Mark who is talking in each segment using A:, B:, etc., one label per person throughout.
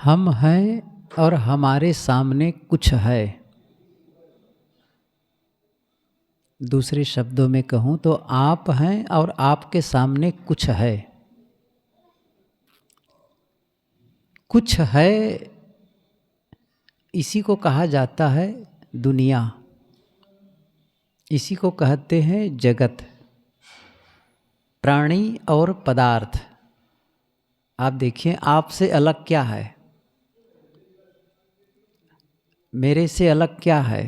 A: हम हैं और हमारे सामने कुछ है। दूसरे शब्दों में कहूँ तो आप हैं और आपके सामने कुछ है। कुछ है, इसी को कहा जाता है दुनिया, इसी को कहते हैं जगत, प्राणी और पदार्थ। आप देखिए, आपसे अलग क्या है, मेरे से अलग क्या है?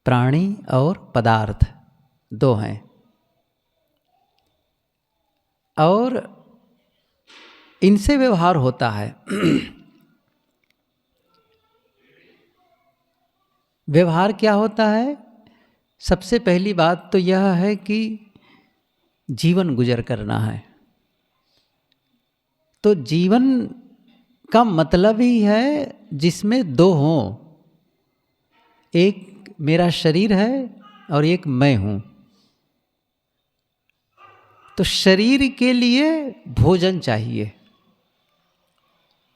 A: प्राणी और पदार्थ दो हैं। और इनसे व्यवहार होता है। व्यवहार क्या होता है? सबसे पहली बात तो यह है कि जीवन गुजर करना है। तो जीवन का मतलब ही है जिसमें दो हों, एक मेरा शरीर है और एक मैं हूँ। तो शरीर के लिए भोजन चाहिए,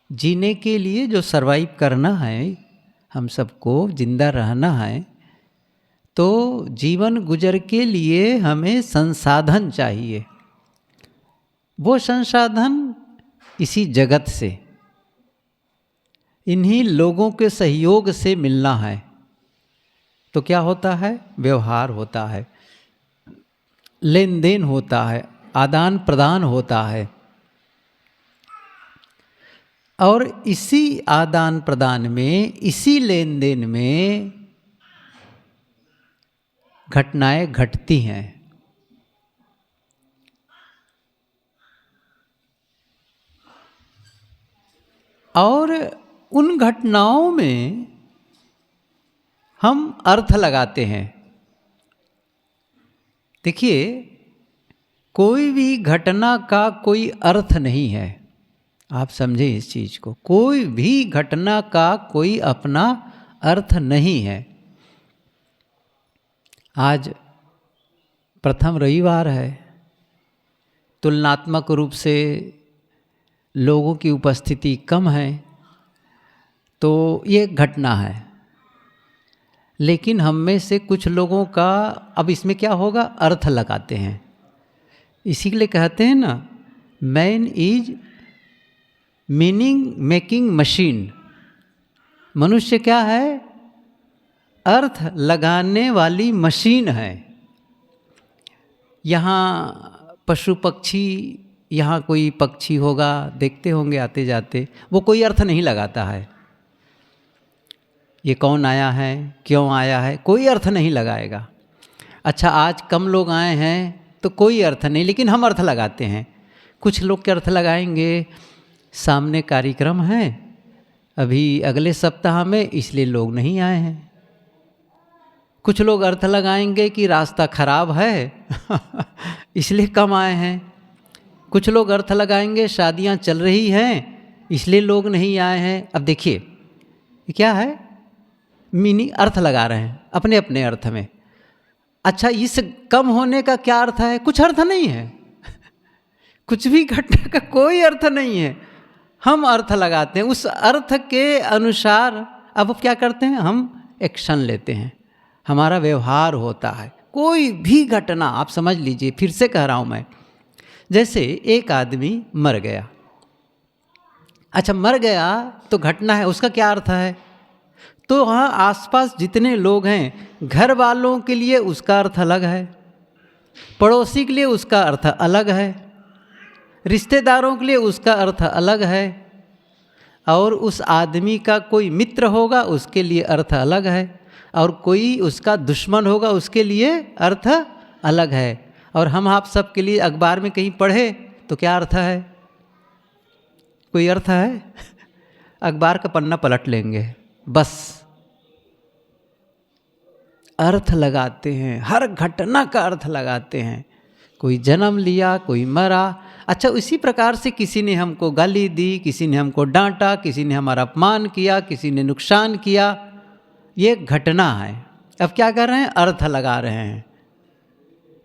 A: जीने के लिए जो सरवाइव करना है, हम सबको जिंदा रहना है, तो जीवन गुजर के लिए हमें संसाधन चाहिए। वो संसाधन इसी जगत से, इन्हीं लोगों के सहयोग से मिलना है। तो क्या होता है? व्यवहार होता है, लेन देन होता है, आदान प्रदान होता है। और इसी आदान प्रदान में, इसी लेन देन में घटनाएं घटती हैं। और उन घटनाओं में हम अर्थ लगाते हैं। देखिए, कोई भी घटना का कोई अर्थ नहीं है। आप समझें इस चीज को, कोई भी घटना का कोई अपना अर्थ नहीं है। आज प्रथम रविवार है, तुलनात्मक रूप से लोगों की उपस्थिति कम है, तो ये घटना है। लेकिन हम में से कुछ लोगों का अब इसमें क्या होगा? अर्थ लगाते हैं। इसी के लिए कहते हैं ना, man is meaning making machine. मनुष्य क्या है? अर्थ लगाने वाली मशीन है। यहाँ पशु पक्षी, यहाँ कोई पक्षी होगा, देखते होंगे आते जाते, वो कोई अर्थ नहीं लगाता है। ये कौन आया है, क्यों आया है, कोई अर्थ नहीं लगाएगा। अच्छा, आज कम लोग आए हैं तो कोई अर्थ नहीं, लेकिन हम अर्थ लगाते हैं। कुछ लोग के अर्थ लगाएंगे, सामने कार्यक्रम है अभी अगले सप्ताह में, इसलिए लोग नहीं आए हैं। कुछ लोग अर्थ लगाएंगे कि रास्ता खराब है इसलिए कम आए हैं। कुछ लोग अर्थ लगाएंगे शादियां चल रही हैं इसलिए लोग नहीं आए हैं। अब देखिए, ये क्या है? मीनिंग, अर्थ लगा रहे हैं अपने अपने अर्थ में। अच्छा, इस कम होने का क्या अर्थ है? कुछ अर्थ नहीं है कुछ भी घटना का कोई अर्थ नहीं है। हम अर्थ लगाते हैं, उस अर्थ के अनुसार अब क्या करते हैं? हम एक्शन लेते हैं, हमारा व्यवहार होता है। कोई भी घटना आप समझ लीजिए, फिर से कह रहा हूं मैं, जैसे एक आदमी मर गया। अच्छा, मर गया तो घटना है, उसका क्या अर्थ है? तो वहाँ आसपास जितने लोग हैं, घर वालों के लिए उसका अर्थ अलग है, पड़ोसी के लिए उसका अर्थ अलग है, रिश्तेदारों के लिए उसका अर्थ अलग है, और उस आदमी का कोई मित्र होगा उसके लिए अर्थ अलग है, और कोई उसका दुश्मन होगा उसके लिए अर्थ अलग है। और हम आप सब के लिए अखबार में कहीं पढ़े तो क्या अर्थ है? कोई अर्थ है? अखबार का पन्ना पलट लेंगे, बस। अर्थ लगाते हैं, हर घटना का अर्थ लगाते हैं। कोई जन्म लिया, कोई मरा। अच्छा, उसी प्रकार से किसी ने हमको गाली दी, किसी ने हमको डांटा, किसी ने हमारा अपमान किया, किसी ने नुकसान किया, ये घटना है। अब क्या कर रहे हैं? अर्थ लगा रहे हैं।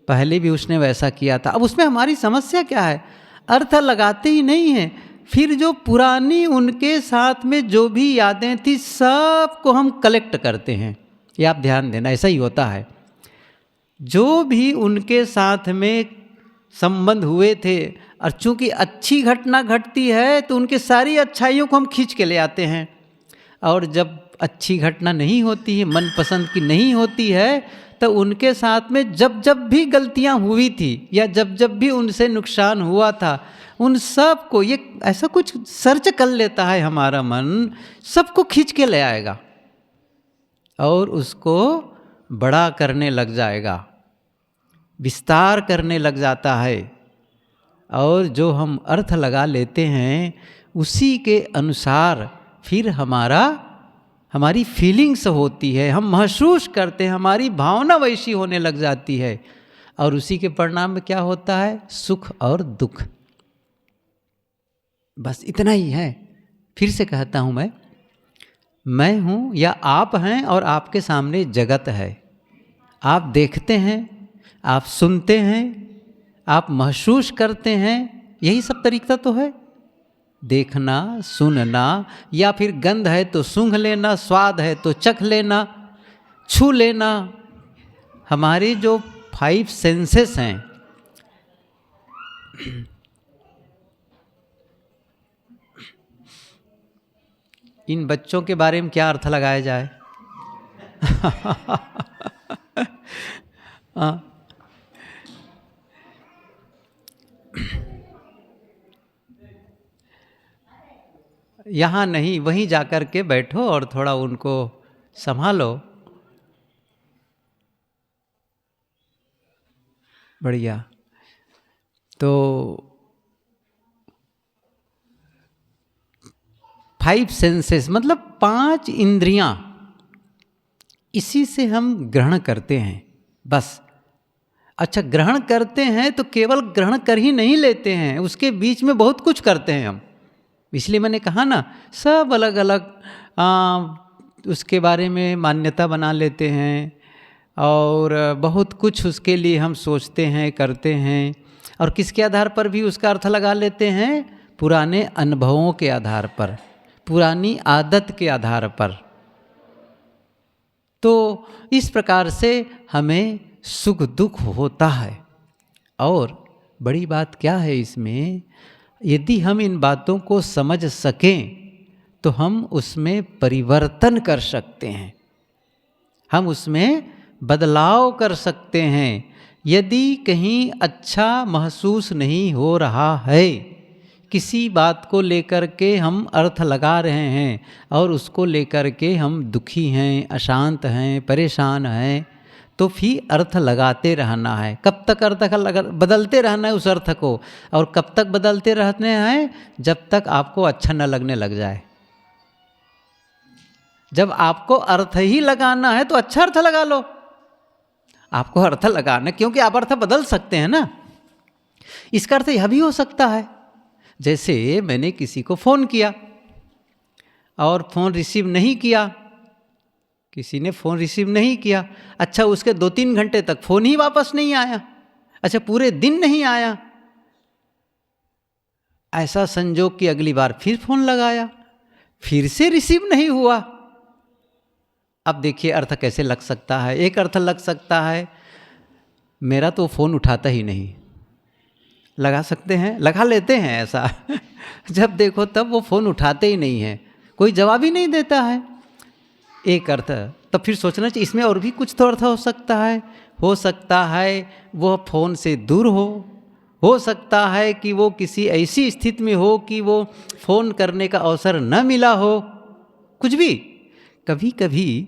A: पहले भी उसने वैसा किया था, अब उसमें हमारी समस्या क्या है? अर्थ लगाते ही नहीं है, फिर जो पुरानी उनके साथ में जो भी यादें थी सबको हम कलेक्ट करते हैं। ये आप ध्यान देना, ऐसा ही होता है। जो भी उनके साथ में संबंध हुए थे, और चूंकि अच्छी घटना घटती है तो उनके सारी अच्छाइयों को हम खींच के ले आते हैं, और जब अच्छी घटना नहीं होती है, मनपसंद की नहीं होती है, तो उनके साथ में जब जब भी गलतियां हुई थी या जब जब भी उनसे नुकसान हुआ था, उन सब को ये ऐसा कुछ सर्च कर लेता है हमारा मन, सबको खींच के ले आएगा और उसको बड़ा करने लग जाएगा, विस्तार करने लग जाता है। और जो हम अर्थ लगा लेते हैं उसी के अनुसार फिर हमारी फीलिंग्स होती है, हम महसूस करते हैं, हमारी भावना वैसी होने लग जाती है, और उसी के परिणाम में क्या होता है, सुख और दुख। बस इतना ही है। फिर से कहता हूँ, मैं हूँ या आप हैं और आपके सामने जगत है। आप देखते हैं, आप सुनते हैं, आप महसूस करते हैं, यही सब तरीका तो है। देखना, सुनना, या फिर गंध है तो सूंघ लेना, स्वाद है तो चख लेना, छू लेना। हमारे जो 5 सेंसेस हैं, इन बच्चों के बारे में क्या अर्थ लगाया जाए? यहाँ नहीं, वहीं जाकर के बैठो और थोड़ा उनको संभालो। बढ़िया। तो 5 सेंसेस मतलब 5 इंद्रियां, इसी से हम ग्रहण करते हैं बस। अच्छा, ग्रहण करते हैं तो केवल ग्रहण कर ही नहीं लेते हैं, उसके बीच में बहुत कुछ करते हैं हम। इसलिए मैंने कहा ना, सब अलग अलग उसके बारे में मान्यता बना लेते हैं और बहुत कुछ उसके लिए हम सोचते हैं, करते हैं, और किसके आधार पर भी उसका अर्थ लगा लेते हैं? पुराने अनुभवों के आधार पर, पुरानी आदत के आधार पर। तो इस प्रकार से हमें सुख दुख होता है। और बड़ी बात क्या है इसमें, यदि हम इन बातों को समझ सकें तो हम उसमें परिवर्तन कर सकते हैं, हम उसमें बदलाव कर सकते हैं। यदि कहीं अच्छा महसूस नहीं हो रहा है, किसी बात को लेकर के हम अर्थ लगा रहे हैं और उसको लेकर के हम दुखी हैं, अशांत हैं, परेशान हैं, तो फिर अर्थ लगाते रहना है। कब तक अर्थ बदलते रहना है उस अर्थ को, और कब तक बदलते रहने हैं? जब तक आपको अच्छा न लगने लग जाए। जब आपको अर्थ ही लगाना है तो अच्छा अर्थ लगा लो। आपको अर्थ लगाना, क्योंकि आप अर्थ बदल सकते हैं ना। इसका अर्थ यह भी हो सकता है, जैसे मैंने किसी को फ़ोन किया और फ़ोन रिसीव नहीं किया, किसी ने फ़ोन रिसीव नहीं किया। अच्छा, उसके 2-3 घंटे तक फ़ोन ही वापस नहीं आया। अच्छा, पूरे दिन नहीं आया। ऐसा संजोग कि अगली बार फिर फ़ोन लगाया, फिर से रिसीव नहीं हुआ। अब देखिए अर्थ कैसे लग सकता है। एक अर्थ लग सकता है, मेरा तो फ़ोन उठाता ही नहीं। लगा सकते हैं, लगा लेते हैं ऐसा। जब देखो तब वो फ़ोन उठाते ही नहीं है, कोई जवाब ही नहीं देता है। एक अर्थ। तब फिर सोचना चाहिए इसमें और भी कुछ तो अर्थ हो सकता है। हो सकता है वह फ़ोन से दूर हो सकता है कि वो किसी ऐसी स्थिति में हो कि वो फ़ोन करने का अवसर न मिला हो, कुछ भी। कभी कभी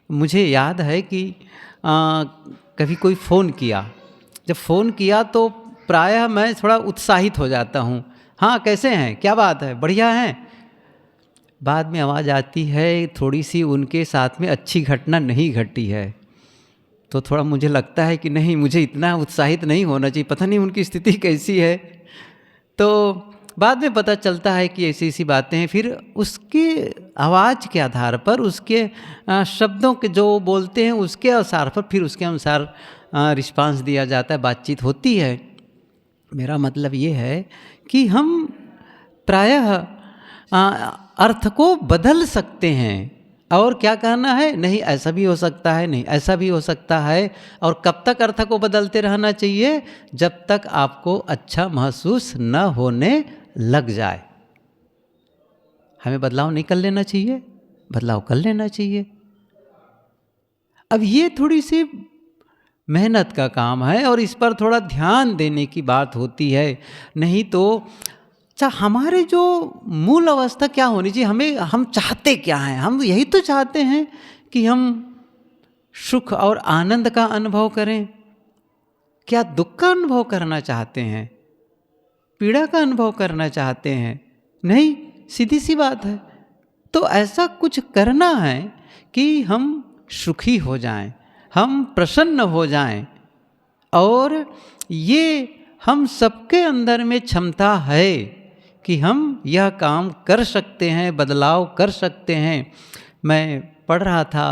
A: मुझे याद है कि कभी कोई फ़ोन किया, जब फ़ोन किया तो प्रायः मैं थोड़ा उत्साहित हो जाता हूँ। हाँ, कैसे हैं, क्या बात है, बढ़िया हैं। बाद में आवाज़ आती है थोड़ी सी उनके साथ में अच्छी घटना नहीं घटी है, तो थोड़ा मुझे लगता है कि नहीं, मुझे इतना उत्साहित नहीं होना चाहिए, पता नहीं उनकी स्थिति कैसी है। तो बाद में पता चलता है कि ऐसी ऐसी बातें हैं। फिर उसके आवाज़ के आधार पर, उसके शब्दों के जो बोलते हैं उसके आधार पर फिर उसके अनुसार रिस्पांस दिया जाता है, बातचीत होती है। मेरा मतलब ये है कि हम प्रायः अर्थ को बदल सकते हैं। और क्या कहना है, नहीं ऐसा भी हो सकता है, नहीं ऐसा भी हो सकता है। और कब तक अर्थ को बदलते रहना चाहिए, जब तक आपको अच्छा महसूस न होने लग जाए। हमें बदलाव नहीं कर लेना चाहिए, बदलाव कर लेना चाहिए। अब ये थोड़ी सी मेहनत का काम है और इस पर थोड़ा ध्यान देने की बात होती है। नहीं तो हमारे जो मूल अवस्था क्या होनी चाहिए, हम चाहते क्या हैं, हम यही तो चाहते हैं कि हम सुख और आनंद का अनुभव करें। क्या दुख का अनुभव करना चाहते हैं, पीड़ा का अनुभव करना चाहते हैं? नहीं, सीधी सी बात है। तो ऐसा कुछ करना है कि हम सुखी हो जाएं, हम प्रसन्न हो जाएं। और ये हम सबके अंदर में क्षमता है कि हम यह काम कर सकते हैं, बदलाव कर सकते हैं। मैं पढ़ रहा था,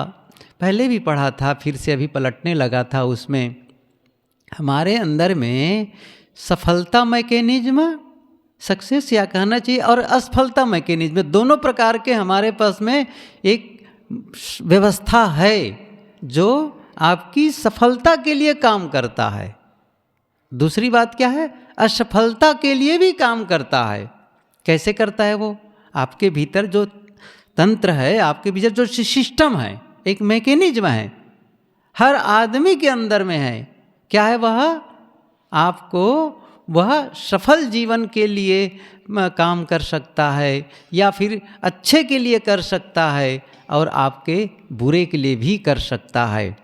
A: पहले भी पढ़ा था, फिर से अभी पलटने लगा था। उसमें हमारे अंदर में सफलता मैकेनिज्म, सक्सेस या कहना चाहिए, और असफलता मैकेनिज्म, दोनों प्रकार के हमारे पास में एक व्यवस्था है जो आपकी सफलता के लिए काम करता है। दूसरी बात क्या है, असफलता के लिए भी काम करता है। कैसे करता है वो? आपके भीतर जो तंत्र है, आपके भीतर जो सिस्टम है, एक मैकेनिज्म है, हर आदमी के अंदर में है। क्या है वह? आपको वह सफल जीवन के लिए काम कर सकता है या फिर अच्छे के लिए कर सकता है और आपके बुरे के लिए भी कर सकता है।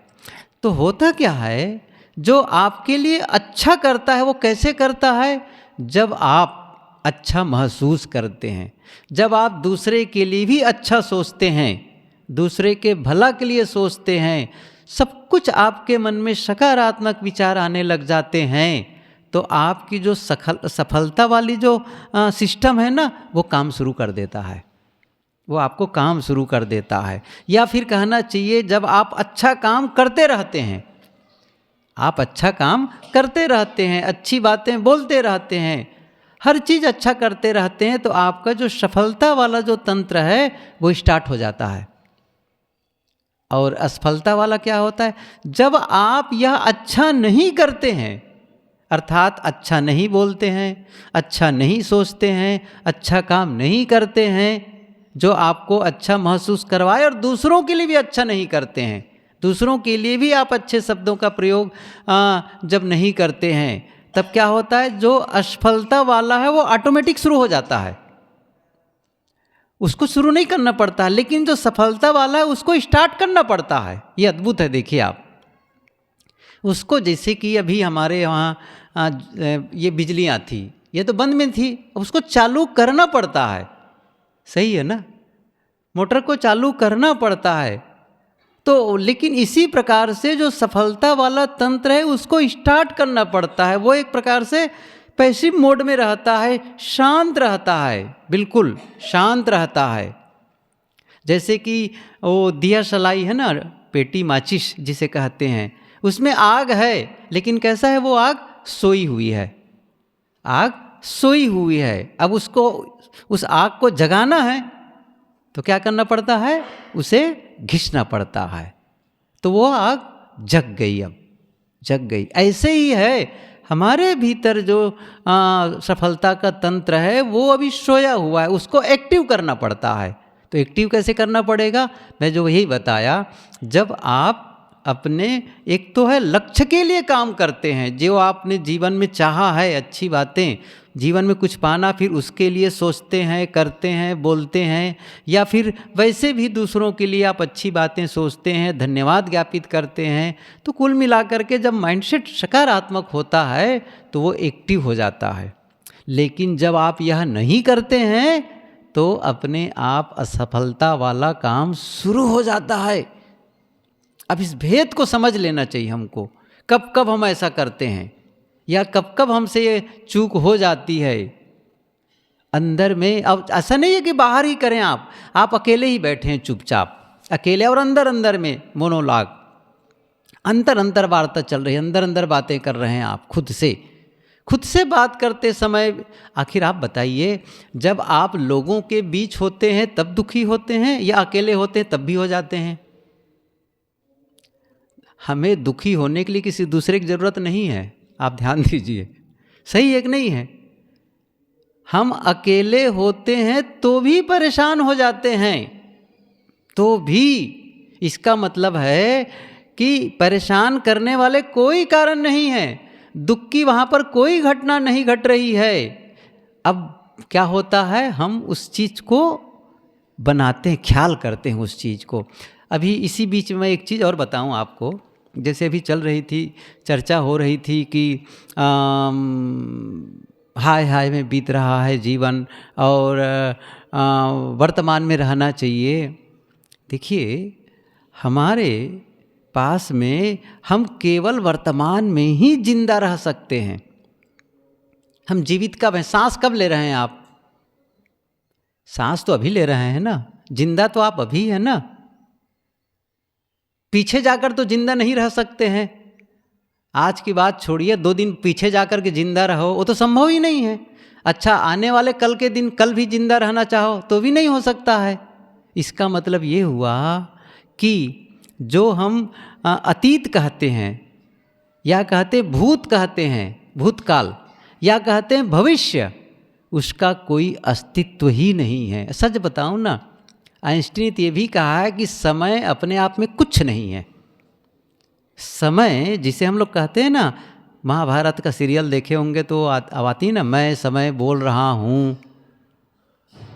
A: तो होता क्या है, जो आपके लिए अच्छा करता है वो कैसे करता है? जब आप अच्छा महसूस करते हैं, जब आप दूसरे के लिए भी अच्छा सोचते हैं, दूसरे के भला के लिए सोचते हैं, सब कुछ आपके मन में सकारात्मक विचार आने लग जाते हैं, तो आपकी जो सफलता वाली जो सिस्टम है ना, वो काम शुरू कर देता है, वो आपको काम शुरू कर देता है। या फिर कहना चाहिए, जब आप अच्छा काम करते रहते हैं, आप अच्छा काम करते रहते हैं, अच्छी बातें बोलते रहते हैं, हर चीज़ अच्छा करते रहते हैं, तो आपका जो सफलता वाला जो तंत्र है वो स्टार्ट हो जाता है। और असफलता वाला क्या होता है? जब आप यह अच्छा नहीं करते हैं, अर्थात अच्छा नहीं बोलते हैं, अच्छा नहीं सोचते हैं, अच्छा काम नहीं करते हैं जो आपको अच्छा महसूस करवाए, और दूसरों के लिए भी अच्छा नहीं करते हैं, दूसरों के लिए भी आप अच्छे शब्दों का प्रयोग जब नहीं करते हैं, तब क्या होता है, जो असफलता वाला है वो ऑटोमेटिक शुरू हो जाता है, उसको शुरू नहीं करना पड़ता, लेकिन जो सफलता वाला है उसको स्टार्ट करना पड़ता है। ये अद्भुत है। देखिए आप उसको, जैसे कि अभी हमारे यहाँ ये बिजलियाँ थी, ये तो बंद में थी, उसको चालू करना पड़ता है, सही है ना, मोटर को चालू करना पड़ता है। तो लेकिन इसी प्रकार से जो सफलता वाला तंत्र है उसको स्टार्ट करना पड़ता है। वो एक प्रकार से पैसिव मोड में रहता है, शांत रहता है, बिल्कुल शांत रहता है। जैसे कि वो दिया सलाई है ना, पेटी माचिस जिसे कहते हैं, उसमें आग है, लेकिन कैसा है वो आग? सोई हुई है, आग सोई हुई है। अब उसको, उस आग को जगाना है तो क्या करना पड़ता है? उसे घिसना पड़ता है, तो वो आग जग गई, अब जग गई। ऐसे ही है हमारे भीतर जो सफलता का तंत्र है वो अभी सोया हुआ है, उसको एक्टिव करना पड़ता है। तो एक्टिव कैसे करना पड़ेगा? मैं जो यही बताया, जब आप अपने, एक तो है लक्ष्य के लिए काम करते हैं, जो आपने जीवन में चाहा है, अच्छी बातें, जीवन में कुछ पाना, फिर उसके लिए सोचते हैं, करते हैं, बोलते हैं, या फिर वैसे भी दूसरों के लिए आप अच्छी बातें सोचते हैं, धन्यवाद ज्ञापित करते हैं। तो कुल मिलाकर के जब माइंडसेट सकारात्मक होता है तो वो एक्टिव हो जाता है। लेकिन जब आप यह नहीं करते हैं तो अपने आप असफलता वाला काम शुरू हो जाता है। अब इस भेद को समझ लेना चाहिए हमको, कब कब हम ऐसा करते हैं या कब कब हमसे ये चूक हो जाती है अंदर में। अब ऐसा नहीं है कि बाहर ही करें, आप अकेले ही बैठे हैं चुपचाप, अकेले, और अंदर अंदर में मोनोलॉग, अंतर वार्ता चल रही है, अंदर अंदर बातें कर रहे हैं आप खुद से, खुद से बात करते समय, आखिर आप बताइए, जब आप लोगों के बीच होते हैं तब दुखी होते हैं या अकेले होते हैं तब भी हो जाते हैं? हमें दुखी होने के लिए किसी दूसरे की ज़रूरत नहीं है, आप ध्यान दीजिए, सही है कि नहीं है? हम अकेले होते हैं तो भी परेशान हो जाते हैं, तो भी। इसका मतलब है कि परेशान करने वाले कोई कारण नहीं है, दुख की वहाँ पर कोई घटना नहीं घट रही है। अब क्या होता है, हम उस चीज़ को बनाते हैं, ख्याल करते हैं उस चीज़ को। अभी इसी बीच में एक चीज़ और बताऊं आपको, जैसे अभी चल रही थी, चर्चा हो रही थी कि हाय हाय में बीत रहा है जीवन और वर्तमान में रहना चाहिए। देखिए, हमारे पास में हम केवल वर्तमान में ही जिंदा रह सकते हैं। हम जीवित कब हैं? सांस कब ले रहे हैं आप? सांस तो अभी ले रहे हैं ना, जिंदा तो आप अभी है ना। पीछे जाकर तो जिंदा नहीं रह सकते हैं। आज की बात छोड़िए, 2 दिन पीछे जाकर के जिंदा रहो, वो तो संभव ही नहीं है। अच्छा, आने वाले कल के दिन कल भी जिंदा रहना चाहो तो भी नहीं हो सकता है। इसका मतलब ये हुआ कि जो हम अतीत कहते हैं, या कहते भूत कहते हैं, भूतकाल, या कहते हैं भविष्य, उसका कोई अस्तित्व ही नहीं है। सच बताऊं ना, आइंस्टीन ने ये भी कहा है कि समय अपने आप में कुछ नहीं है। समय जिसे हम लोग कहते हैं ना, महाभारत का सीरियल देखे होंगे तो आती ना, मैं समय बोल रहा हूँ।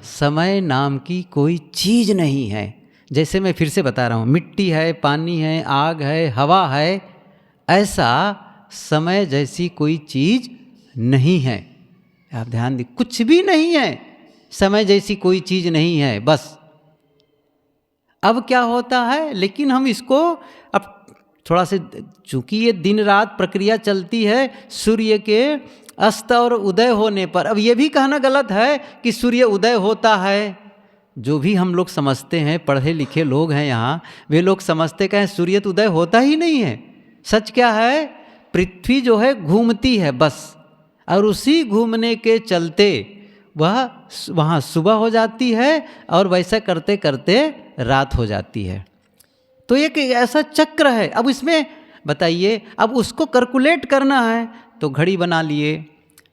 A: समय नाम की कोई चीज़ नहीं है। जैसे मैं फिर से बता रहा हूँ, मिट्टी है, पानी है, आग है, हवा है, ऐसा समय जैसी कोई चीज़ नहीं है। आप ध्यान दीजिए, कुछ भी नहीं है, समय जैसी कोई चीज़ नहीं है। बस अब क्या होता है, लेकिन हम इसको अब थोड़ा से, चूंकि ये दिन रात प्रक्रिया चलती है सूर्य के अस्त और उदय होने पर, अब ये भी कहना गलत है कि सूर्य उदय होता है। जो भी हम लोग समझते हैं, पढ़े लिखे लोग हैं यहाँ, वे लोग समझते कहें सूर्य तो उदय होता ही नहीं है। सच क्या है, पृथ्वी जो है घूमती है बस, और उसी घूमने के चलते वह वहाँ सुबह हो जाती है और वैसा करते करते रात हो जाती है। तो एक ऐसा चक्र है। अब इसमें बताइए, अब उसको कैलकुलेट करना है तो घड़ी बना लिए,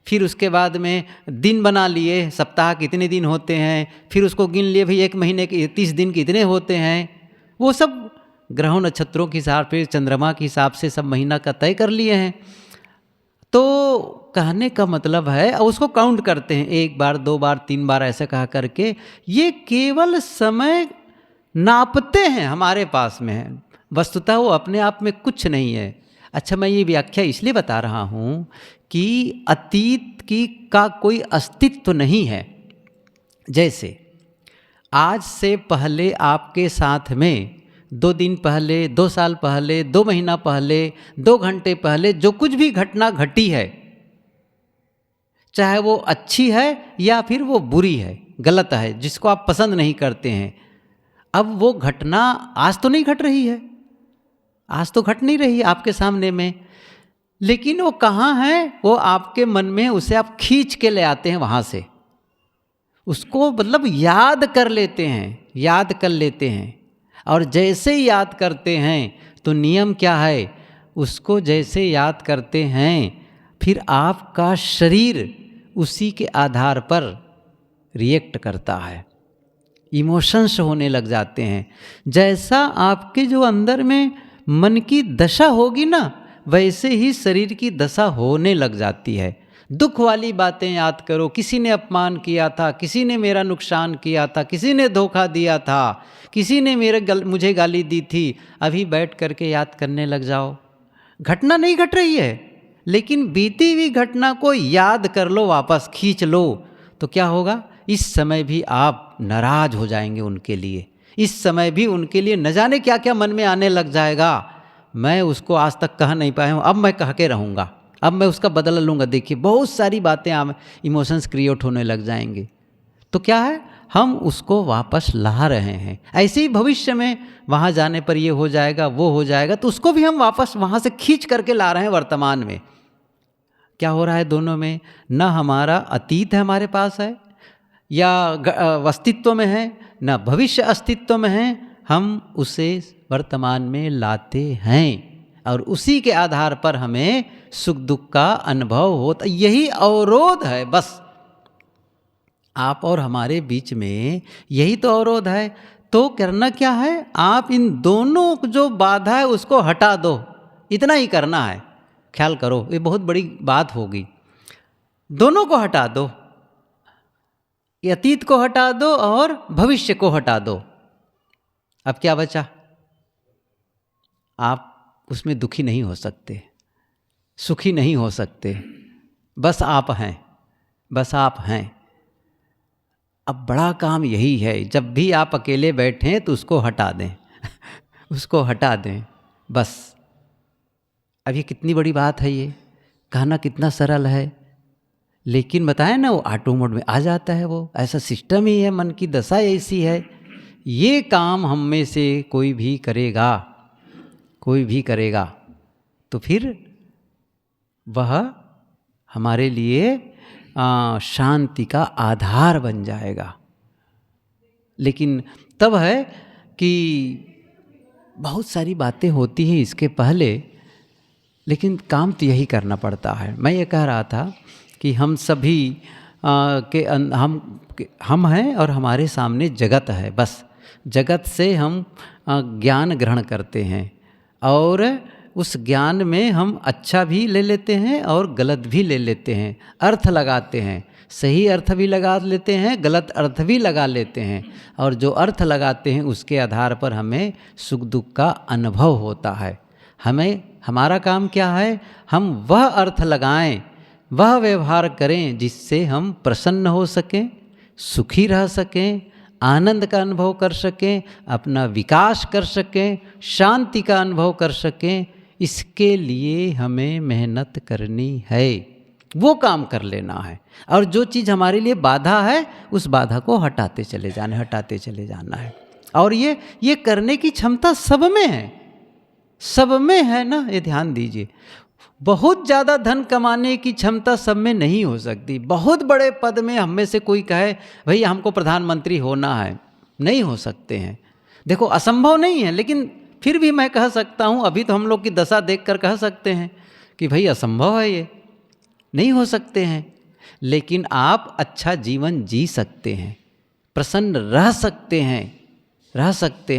A: फिर उसके बाद में दिन बना लिए, सप्ताह कितने दिन होते हैं, फिर उसको गिन लिए भाई 1 महीने के 30 दिन कितने होते हैं। वो सब ग्रहों नक्षत्रों के हिसाब से, चंद्रमा के हिसाब से सब महीना का तय कर लिए हैं। तो कहने का मतलब है, और उसको काउंट करते हैं 1 बार 2 बार 3 बार ऐसे कहा करके। ये केवल समय नापते हैं, हमारे पास में है, वस्तुतः वो अपने आप में कुछ नहीं है। अच्छा, मैं ये व्याख्या इसलिए बता रहा हूँ कि अतीत की का कोई अस्तित्व नहीं है। जैसे आज से पहले आपके साथ में 2 दिन पहले, 2 साल पहले, 2 महीना पहले, 2 घंटे पहले जो कुछ भी घटना घटी है, चाहे वो अच्छी है या फिर वो बुरी है, गलत है, जिसको आप पसंद नहीं करते हैं, अब वो घटना आज तो नहीं घट रही है, आज तो घट नहीं रही आपके सामने में, लेकिन वो कहाँ है, वो आपके मन में, उसे आप खींच के ले आते हैं वहाँ से, उसको मतलब याद कर लेते हैं, याद कर लेते हैं। और जैसे याद करते हैं तो नियम क्या है, उसको जैसे याद करते हैं फिर आपका शरीर उसी के आधार पर रिएक्ट करता है, इमोशंस होने लग जाते हैं। जैसा आपके जो अंदर में मन की दशा होगी ना, वैसे ही शरीर की दशा होने लग जाती है। दुख वाली बातें याद करो, किसी ने अपमान किया था, किसी ने मेरा नुकसान किया था, किसी ने धोखा दिया था, किसी ने मुझे गाली दी थी, अभी बैठ करके याद करने लग जाओ। घटना नहीं घट रही है, लेकिन बीती हुई घटना को याद कर लो, वापस खींच लो, तो क्या होगा, इस समय भी आप नाराज हो जाएंगे उनके लिए, इस समय भी उनके लिए न जाने क्या क्या मन में आने लग जाएगा। मैं उसको आज तक कह नहीं पाया हूँ, अब मैं कह के रहूँगा, अब मैं उसका बदला लूँगा। देखिए बहुत सारी बातें इमोशंस क्रिएट होने लग जाएंगे। तो क्या है, हम उसको वापस ला रहे हैं। ऐसे ही भविष्य में वहाँ जाने पर ये हो जाएगा, वो हो जाएगा, तो उसको भी हम वापस वहाँ से खींच करके ला रहे हैं वर्तमान में। क्या हो रहा है दोनों में? न हमारा अतीत है हमारे पास है या अस्तित्व में है, न भविष्य अस्तित्व में है, हम उसे वर्तमान में लाते हैं और उसी के आधार पर हमें सुख दुख का अनुभव होता। यही अवरोध है बस, आप और हमारे बीच में यही तो अवरोध है। तो करना क्या है? आप इन दोनों जो बाधा है उसको हटा दो, इतना ही करना है। ख्याल करो, ये बहुत बड़ी बात होगी। दोनों को हटा दो, अतीत को हटा दो और भविष्य को हटा दो। अब क्या बचा? आप उसमें दुखी नहीं हो सकते, सुखी नहीं हो सकते, बस आप हैं, बस आप हैं। अब बड़ा काम यही है, जब भी आप अकेले बैठें तो उसको हटा दें उसको हटा दें बस। अब ये कितनी बड़ी बात है, ये कहना कितना सरल है, लेकिन बताएं ना वो ऑटो मोड में आ जाता है। वो ऐसा सिस्टम ही है, मन की दशा ऐसी है। ये काम हम में से कोई भी करेगा, कोई भी करेगा तो फिर वह हमारे लिए शांति का आधार बन जाएगा। लेकिन तब है कि बहुत सारी बातें होती हैं इसके पहले, लेकिन काम तो यही करना पड़ता है। मैं ये कह रहा था कि हम सभी हम हैं और हमारे सामने जगत है। बस जगत से हम ज्ञान ग्रहण करते हैं और उस ज्ञान में हम अच्छा भी ले लेते हैं और गलत भी ले लेते हैं, अर्थ लगाते हैं। सही अर्थ भी लगा लेते हैं, गलत अर्थ भी लगा लेते हैं, और जो अर्थ लगाते हैं उसके आधार पर हमें सुख दुख का अनुभव होता है। हमारा काम क्या है? हम वह अर्थ लगाएं, वह व्यवहार करें जिससे हम प्रसन्न हो सकें, सुखी रह सकें, आनंद का अनुभव कर सकें, अपना विकास कर सकें, शांति का अनुभव कर सकें। इसके लिए हमें मेहनत करनी है, वो काम कर लेना है। और जो चीज़ हमारे लिए बाधा है उस बाधा को हटाते चले जाना है। और ये करने की क्षमता सब में है, सब में है ना, ये ध्यान दीजिए। बहुत ज़्यादा धन कमाने की क्षमता सब में नहीं हो सकती। बहुत बड़े पद में हम में से कोई कहे भाई हमको प्रधानमंत्री होना है, नहीं हो सकते हैं। देखो असंभव नहीं है, लेकिन फिर भी मैं कह सकता हूँ, अभी तो हम लोग की दशा देखकर कह सकते हैं कि भाई असंभव है, ये नहीं हो सकते हैं। लेकिन आप अच्छा जीवन जी सकते हैं, प्रसन्न रह सकते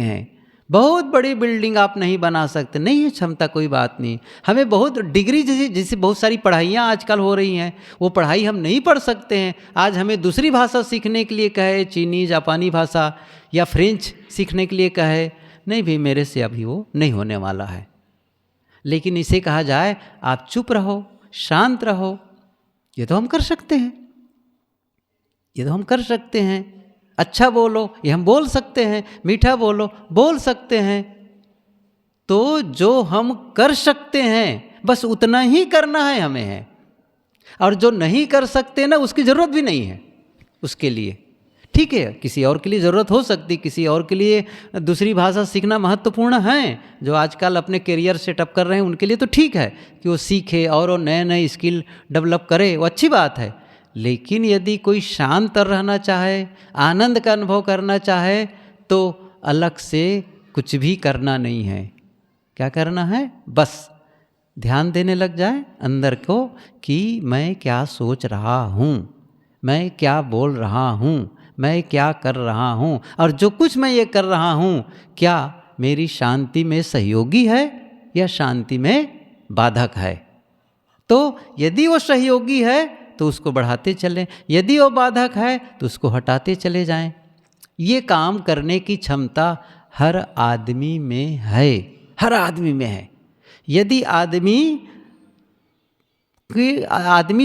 A: हैं। बहुत बड़ी बिल्डिंग आप नहीं बना सकते, नहीं है क्षमता, कोई बात नहीं। हमें बहुत डिग्री जैसे बहुत सारी पढ़ाइयाँ आजकल हो रही हैं, वो पढ़ाई हम नहीं पढ़ सकते हैं। आज हमें दूसरी भाषा सीखने के लिए कहे, चीनी जापानी भाषा या फ्रेंच सीखने के लिए कहे, नहीं भी मेरे से अभी वो नहीं होने वाला है। लेकिन इसे कहा जाए आप चुप रहो, शांत रहो, ये तो हम कर सकते हैं, ये तो हम कर सकते हैं। अच्छा बोलो, ये हम बोल सकते हैं। मीठा बोलो, बोल सकते हैं। तो जो हम कर सकते हैं बस उतना ही करना है हमें है। और जो नहीं कर सकते ना, उसकी ज़रूरत भी नहीं है उसके लिए। ठीक है, किसी और के लिए ज़रूरत हो सकती, किसी और के लिए दूसरी भाषा सीखना महत्वपूर्ण है। जो आजकल अपने करियर सेटअप कर रहे हैं उनके लिए तो ठीक है कि वो सीखे और वो नए नए स्किल डेवलप करे, वो अच्छी बात है। लेकिन यदि कोई शांत रहना चाहे, आनंद का अनुभव करना चाहे, तो अलग से कुछ भी करना नहीं है। क्या करना है? बस ध्यान देने लग जाए अंदर को कि मैं क्या सोच रहा हूँ, मैं क्या बोल रहा हूँ, मैं क्या कर रहा हूँ, और जो कुछ मैं ये कर रहा हूँ क्या मेरी शांति में सहयोगी है या शांति में बाधक है। तो यदि वो सहयोगी है तो उसको बढ़ाते चलें, यदि वो बाधक है तो उसको हटाते चले जाएं। ये काम करने की क्षमता हर आदमी में है, हर आदमी में है। यदि आदमी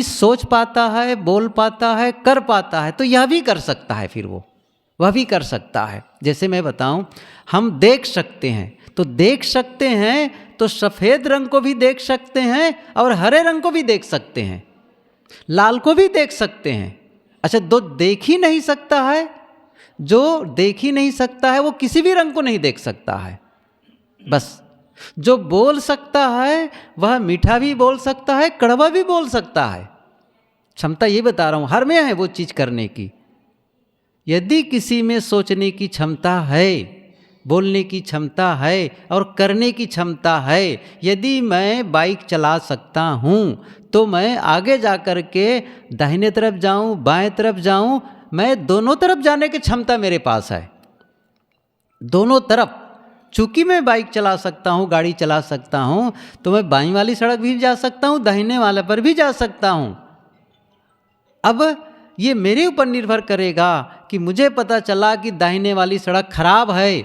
A: सोच पाता है, बोल पाता है, कर पाता है, तो यह भी कर सकता है, फिर वह भी कर सकता है। जैसे मैं बताऊं, हम देख सकते हैं, तो देख सकते हैं तो सफ़ेद रंग को भी देख सकते हैं और हरे रंग को भी देख सकते हैं, लाल को भी देख सकते हैं। अच्छा, जो देख ही नहीं सकता है वो किसी भी रंग को नहीं देख सकता है। बस जो बोल सकता है वह मीठा भी बोल सकता है, कड़वा भी बोल सकता है। क्षमता ये बता रहा हूँ, हर में है वो चीज़ करने की। यदि किसी में सोचने की क्षमता है, बोलने की क्षमता है और करने की क्षमता है, यदि मैं बाइक चला सकता हूँ तो मैं आगे जा कर के दाहिने तरफ जाऊँ, बाएं तरफ जाऊँ, मैं दोनों तरफ जाने की क्षमता मेरे पास है। दोनों तरफ, चूँकि मैं बाइक चला सकता हूँ, गाड़ी चला सकता हूँ, तो मैं बाईं वाली सड़क भी जा सकता हूँ, दाहिने वाले पर भी जा सकता हूँ। अब ये मेरे ऊपर निर्भर करेगा कि मुझे पता चला कि दाहिने वाली सड़क खराब है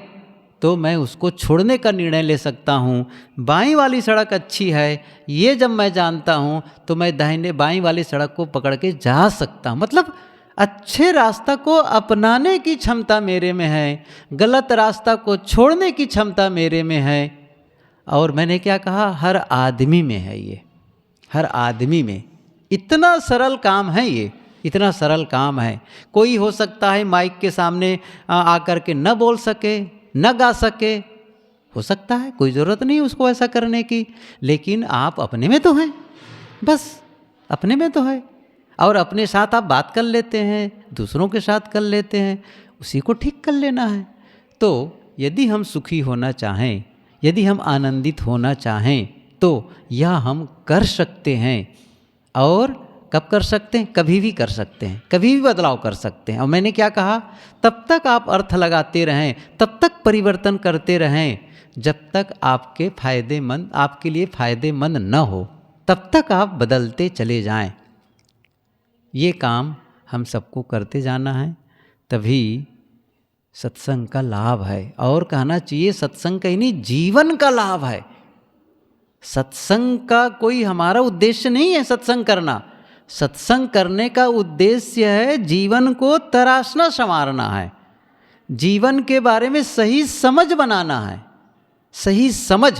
A: तो मैं उसको छोड़ने का निर्णय ले सकता हूँ। बाईं वाली सड़क अच्छी है, ये जब मैं जानता हूँ तो मैं दाहिने बाईं वाली सड़क को पकड़ के जा सकता हूँ। मतलब अच्छे रास्ता को अपनाने की क्षमता मेरे में है, गलत रास्ता को छोड़ने की क्षमता मेरे में है। और मैंने क्या कहा, हर आदमी में है ये, हर आदमी में। इतना सरल काम है ये, इतना सरल काम है। कोई हो सकता है माइक के सामने आकर के न बोल सके, न गा सके, हो सकता है, कोई ज़रूरत नहीं उसको ऐसा करने की, लेकिन आप अपने में तो हैं, बस अपने में तो है। और अपने साथ आप बात कर लेते हैं, दूसरों के साथ कर लेते हैं, उसी को ठीक कर लेना है। तो यदि हम सुखी होना चाहें, यदि हम आनंदित होना चाहें तो यह हम कर सकते हैं। और कब कर सकते हैं? कभी भी कर सकते हैं, कभी भी बदलाव कर सकते हैं। और मैंने क्या कहा, तब तक आप अर्थ लगाते रहें, तब तक परिवर्तन करते रहें, जब तक आपके फायदेमंद, आपके लिए फायदेमंद न हो, तब तक आप बदलते चले जाएं। ये काम हम सबको करते जाना है, तभी सत्संग का लाभ है। और कहना चाहिए सत्संग का ही नहीं, जीवन का लाभ है। सत्संग का कोई हमारा उद्देश्य नहीं है सत्संग करना। सत्संग करने का उद्देश्य है जीवन को तराशना संवारना है, जीवन के बारे में सही समझ बनाना है। सही समझ,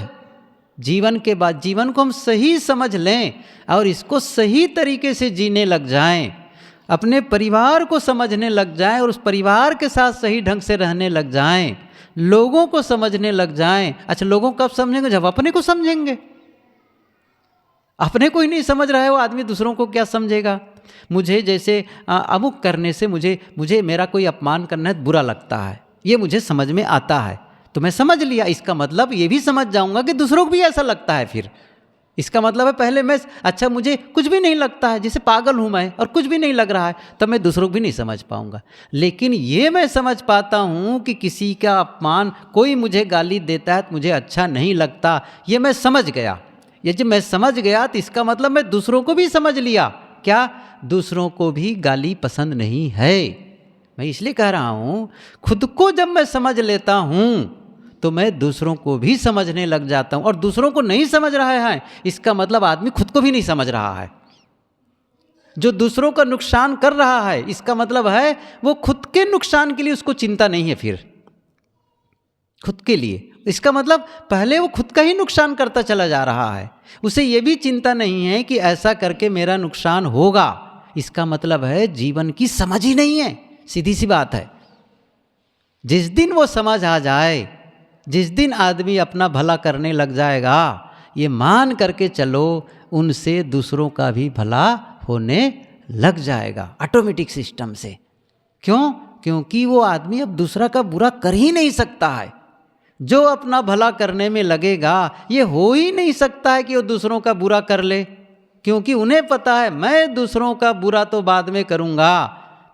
A: जीवन के बाद जीवन को हम सही समझ लें और इसको सही तरीके से जीने लग जाएं, अपने परिवार को समझने लग जाएं और उस परिवार के साथ सही ढंग से रहने लग जाएं, लोगों को समझने लग जाएं। अच्छा, लोगों को कब समझेंगे? जब अपने को समझेंगे। अपने को ही नहीं समझ रहा है वो आदमी, दूसरों को क्या समझेगा? मुझे जैसे अमुक करने से मुझे मेरा कोई अपमान करना है बुरा लगता है, ये मुझे समझ में आता है, तो मैं समझ लिया। इसका मतलब ये भी समझ जाऊंगा कि दूसरों को भी ऐसा लगता है। फिर इसका मतलब है पहले मैं, अच्छा मुझे कुछ भी नहीं लगता है, जैसे पागल हूँ मैं और कुछ भी नहीं लग रहा है, तब मैं दूसरों को भी नहीं समझ पाऊंगा। लेकिन ये मैं समझ पाता हूँ कि किसी का अपमान, कोई मुझे गाली देता है तो मुझे अच्छा नहीं लगता, ये मैं समझ गया। ये जब मैं समझ गया तो इसका मतलब मैं दूसरों को भी समझ लिया। क्या? दूसरों को भी गाली पसंद नहीं है। मैं इसलिए कह रहा हूँ, खुद को जब मैं समझ लेता हूँ तो मैं दूसरों को भी समझने लग जाता हूँ। और दूसरों को नहीं समझ रहा है, इसका मतलब आदमी खुद को भी नहीं समझ रहा है। जो दूसरों का नुकसान कर रहा है, इसका मतलब है वो खुद के नुकसान के लिए उसको चिंता नहीं है। फिर खुद के लिए, इसका मतलब पहले वो खुद का ही नुकसान करता चला जा रहा है। उसे ये भी चिंता नहीं है कि ऐसा करके मेरा नुकसान होगा। इसका मतलब है जीवन की समझ ही नहीं है। सीधी सी बात है। जिस दिन वो समझ आ जाए, जिस दिन आदमी अपना भला करने लग जाएगा, ये मान करके चलो उनसे दूसरों का भी भला होने लग जाएगा ऑटोमेटिक सिस्टम से। क्यों? क्योंकि वो आदमी अब दूसरा का बुरा कर ही नहीं सकता है। जो अपना भला करने में लगेगा, ये हो ही नहीं सकता है कि वो दूसरों का बुरा कर ले, क्योंकि उन्हें पता है मैं दूसरों का बुरा तो बाद में करूँगा,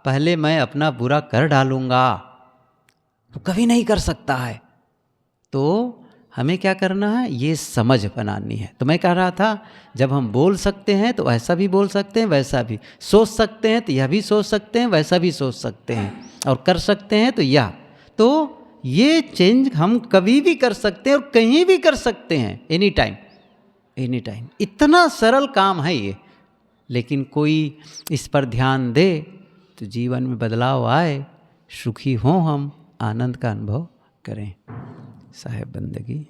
A: पहले मैं अपना बुरा कर डालूँगा। तो कभी नहीं कर सकता है। तो हमें क्या करना है? ये समझ बनानी है। तो मैं कह रहा था, जब हम बोल सकते हैं तो ऐसा भी बोल सकते हैं, वैसा भी सोच सकते हैं तो यह भी सोच सकते हैं, वैसा भी सोच सकते हैं, और कर सकते हैं तो यह। तो ये चेंज हम कभी भी कर सकते हैं और कहीं भी कर सकते हैं, एनी टाइम, एनी टाइम। इतना सरल काम है ये, लेकिन कोई इस पर ध्यान दे तो जीवन में बदलाव आए, सुखी हों, हम आनंद का अनुभव करें। साहेब बंदगी